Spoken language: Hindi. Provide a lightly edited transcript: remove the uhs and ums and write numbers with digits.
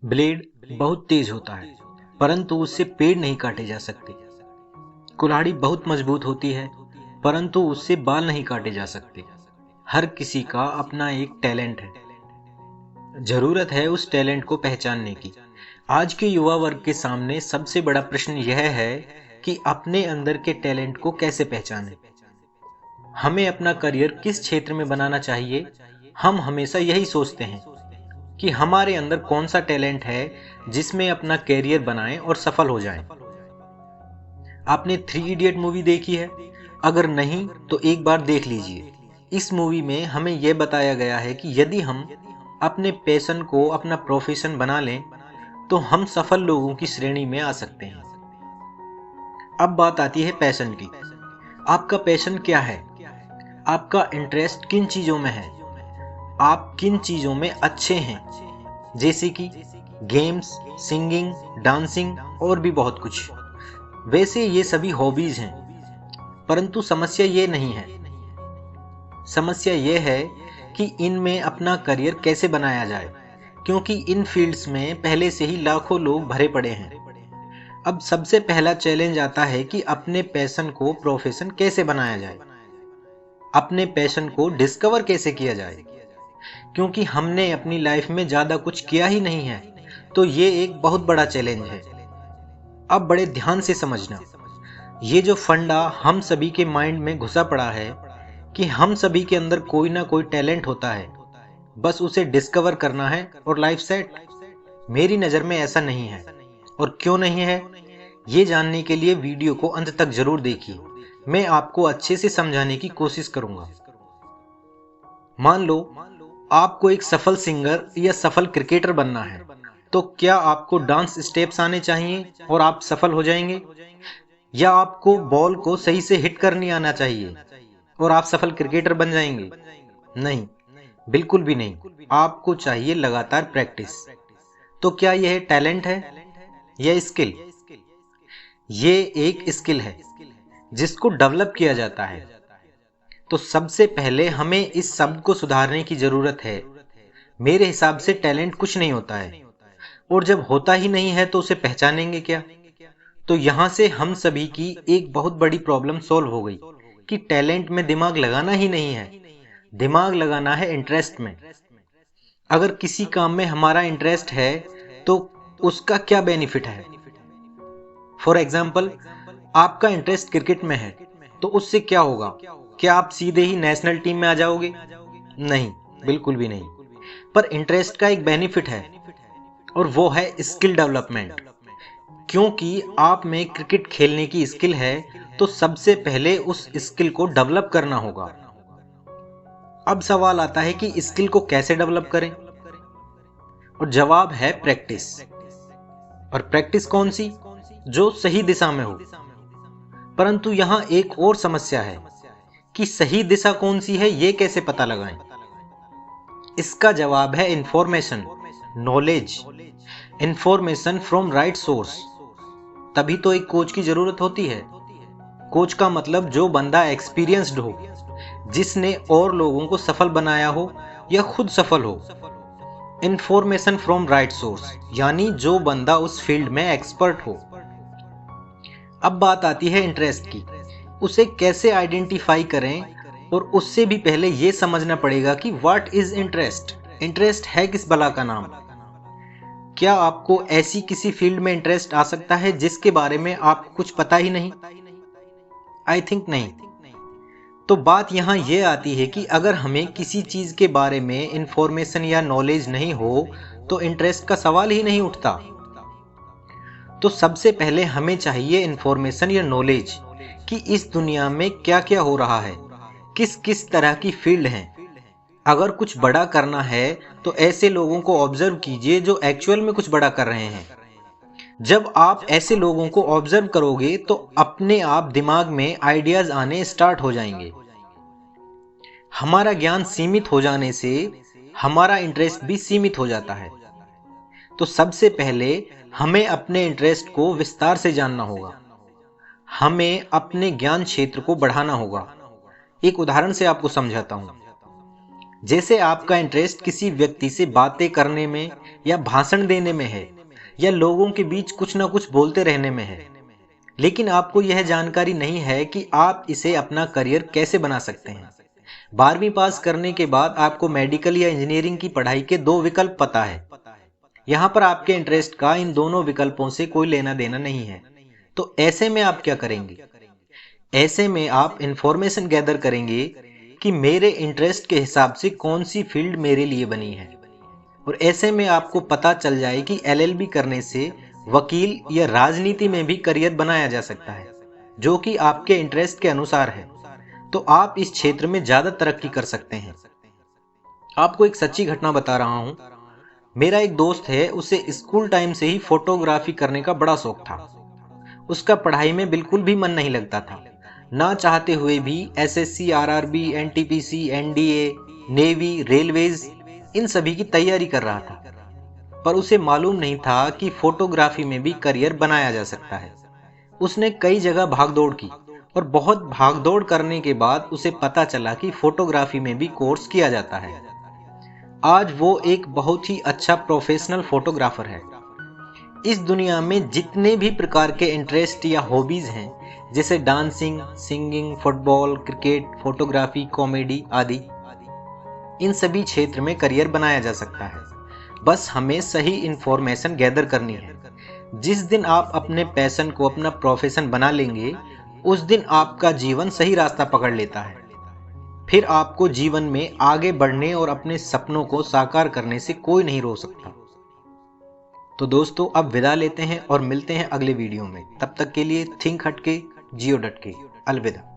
ब्लेड बहुत तेज होता है, परंतु उससे पेड़ नहीं काटे जा सकते। कुल्हाड़ी बहुत मजबूत होती है, परंतु उससे बाल नहीं काटे जा सकते। हर किसी का अपना एक टैलेंट है। जरूरत है उस टैलेंट को पहचानने की। आज के युवा वर्ग के सामने सबसे बड़ा प्रश्न यह है कि अपने अंदर के टैलेंट को कैसे पहचानें। हमें अपना करियर किस क्षेत्र में बनाना चाहिए। हम हमेशा यही सोचते हैं कि हमारे अंदर कौन सा टैलेंट है जिसमें अपना कैरियर बनाएं और सफल हो जाएं। आपने थ्री इडियट मूवी देखी है? अगर नहीं तो एक बार देख लीजिए। इस मूवी में हमें यह बताया गया है कि यदि हम अपने पैशन को अपना प्रोफेशन बना लें तो हम सफल लोगों की श्रेणी में आ सकते हैं। अब बात आती है पैशन की। आपका पैशन क्या है? आपका इंटरेस्ट किन चीजों में है? आप किन चीजों में अच्छे हैं? जैसे कि गेम्स, सिंगिंग, डांसिंग और भी बहुत कुछ। वैसे ये सभी हॉबीज हैं, परंतु समस्या ये नहीं है। समस्या ये है कि इनमें अपना करियर कैसे बनाया जाए, क्योंकि इन फील्ड्स में पहले से ही लाखों लोग भरे पड़े हैं। अब सबसे पहला चैलेंज आता है कि अपने पैशन को प्रोफेशन कैसे बनाया जाए, अपने पैशन को डिस्कवर कैसे किया जाए, क्योंकि हमने अपनी लाइफ में ज्यादा कुछ किया ही नहीं है। तो ये एक बहुत बड़ा चैलेंज है। अब बड़े ध्यान से समझना, ये जो फंडा हम सभी के माइंड में घुसा पड़ा है कि हम सभी के अंदर कोई ना कोई टैलेंट होता है, बस उसे डिस्कवर करना है और लाइफ सेट। मेरी नज़र में ऐसा नहीं है। और क्यों नहीं है, ये जानने के लिए वीडियो को अंत तक जरूर देखिए। मैं आपको अच्छे से समझाने की कोशिश करूंगा। मान लो आपको एक सफल सिंगर या सफल क्रिकेटर बनना है, तो क्या आपको डांस स्टेप्स आने चाहिए और आप सफल हो जाएंगे, या आपको बॉल को सही से हिट करनी आना चाहिए और आप सफल क्रिकेटर बन जाएंगे? नहीं, बिल्कुल भी नहीं। आपको चाहिए लगातार प्रैक्टिस। तो क्या यह टैलेंट है या स्किल? ये एक स्किल है जिसको डेवलप किया जाता है। तो सबसे पहले हमें इस शब्द को सुधारने की जरूरत है। मेरे हिसाब से टैलेंट कुछ नहीं होता है, और जब होता ही नहीं है तो उसे पहचानेंगे क्या? तो यहां से हम सभी की एक बहुत बड़ी प्रॉब्लम सॉल्व हो गई कि टैलेंट में दिमाग लगाना ही नहीं है, दिमाग लगाना है इंटरेस्ट में। अगर किसी काम में हमारा इंटरेस्ट है तो उसका क्या बेनिफिट है? फॉर एग्जाम्पल, आपका इंटरेस्ट क्रिकेट में है, तो उससे क्या होगा? क्या आप सीधे ही नेशनल टीम में आ जाओगे? नहीं, बिल्कुल भी नहीं। पर इंटरेस्ट का एक बेनिफिट है, और वो है स्किल डेवलपमेंट। क्योंकि आप में क्रिकेट खेलने की स्किल है, तो सबसे पहले उस स्किल को डेवलप करना होगा। अब सवाल आता है कि स्किल को कैसे डेवलप करें, और जवाब है प्रैक्टिस। और प्रैक्टिस कौन सी? जो सही दिशा में हो। परंतु यहां एक और समस्या है कि सही दिशा कौन सी है, ये कैसे पता लगाएं? इसका जवाब है information, knowledge, information from right source. तभी तो एक कोच की जरूरत होती है। कोच का मतलब जो बंदा एक्सपीरियंस्ड हो, जिसने और लोगों को सफल बनाया हो या खुद सफल हो। इंफॉर्मेशन फ्रॉम राइट सोर्स यानी जो बंदा उस फील्ड में एक्सपर्ट हो। अब बात आती है इंटरेस्ट की। उसे कैसे आइडेंटिफाई करें, और उससे भी पहले यह समझना पड़ेगा कि व्हाट इज इंटरेस्ट। इंटरेस्ट है किस बला का नाम? क्या आपको ऐसी किसी फील्ड में इंटरेस्ट आ सकता है जिसके बारे में आपको कुछ पता ही नहीं? आई थिंक नहीं। तो बात यहां यह आती है कि अगर हमें किसी चीज के बारे में इंफॉर्मेशन या नॉलेज नहीं हो तो इंटरेस्ट का सवाल ही नहीं उठता। तो सबसे पहले हमें चाहिए इंफॉर्मेशन या नॉलेज कि इस दुनिया में क्या क्या हो रहा है, किस किस तरह की फील्ड हैं। अगर कुछ बड़ा करना है तो ऐसे लोगों को ऑब्जर्व कीजिए जो एक्चुअल में कुछ बड़ा कर रहे हैं। जब आप ऐसे लोगों को ऑब्जर्व करोगे तो अपने आप दिमाग में आइडियाज आने स्टार्ट हो जाएंगे। हमारा ज्ञान सीमित हो जाने से हमारा इंटरेस्ट भी सीमित हो जाता है। तो सबसे पहले हमें अपने इंटरेस्ट को विस्तार से जानना होगा। हमें अपने ज्ञान क्षेत्र को बढ़ाना होगा। एक उदाहरण से आपको समझाता हूं। जैसे आपका इंटरेस्ट किसी व्यक्ति से बातें करने में या भाषण देने में है या लोगों के बीच कुछ ना कुछ बोलते रहने में है, लेकिन आपको यह जानकारी नहीं है कि आप इसे अपना करियर कैसे बना सकते हैं। 12वीं पास करने के बाद आपको मेडिकल या इंजीनियरिंग की पढ़ाई के दो विकल्प पता है। यहाँ पर आपके इंटरेस्ट का इन दोनों विकल्पों से कोई लेना देना नहीं है। तो ऐसे में आप क्या करेंगे? ऐसे में आप इंफॉर्मेशन गैदर करेंगे कि मेरे इंटरेस्ट के हिसाब से कौन सी फील्ड मेरे लिए बनी है। और ऐसे में आपको पता चल जाए कि एलएलबी करने से वकील या राजनीति में भी करियर बनाया जा सकता है, जो कि आपके इंटरेस्ट के अनुसार है। तो आप इस क्षेत्र में ज्यादा तरक्की कर सकते हैं। आपको एक सच्ची घटना बता रहा हूं। मेरा एक दोस्त है, उसे स्कूल टाइम से ही फोटोग्राफी करने का बड़ा शौक था। उसका पढ़ाई में बिल्कुल भी मन नहीं लगता था। ना चाहते हुए भी SSC, RRB, NTPC, NDA, navy, railways in सभी की तैयारी कर रहा था। पर उसे मालूम नहीं था कि फोटोग्राफी में भी करियर बनाया जा सकता है। उसने कई जगह भागदौड़ की और बहुत भागदौड़ करने के बाद उसे पता चला कि फोटोग्राफी में भी कोर्स किया जाता है। आज वो एक बहुत ही अच्छा प्रोफेशनल फोटोग्राफर है। इस दुनिया में जितने भी प्रकार के इंटरेस्ट या हॉबीज हैं, जैसे dancing, singing, football, cricket, photography, comedy आदि, इन सभी क्षेत्र में करियर बनाया जा सकता है। बस हमें सही इंफॉर्मेशन गैदर करनी है। जिस दिन आप अपने पैशन को अपना प्रोफेशन बना लेंगे, उस दिन आपका जीवन सही रास्ता पकड़ लेता है। फिर आपको जीवन में आगे बढ़ने और अपने सपनों को साकार करने से कोई नहीं रोक सकता। तो दोस्तों, अब विदा लेते हैं और मिलते हैं अगले वीडियो में। तब तक के लिए थिंक हटके, जियो डटके। अलविदा।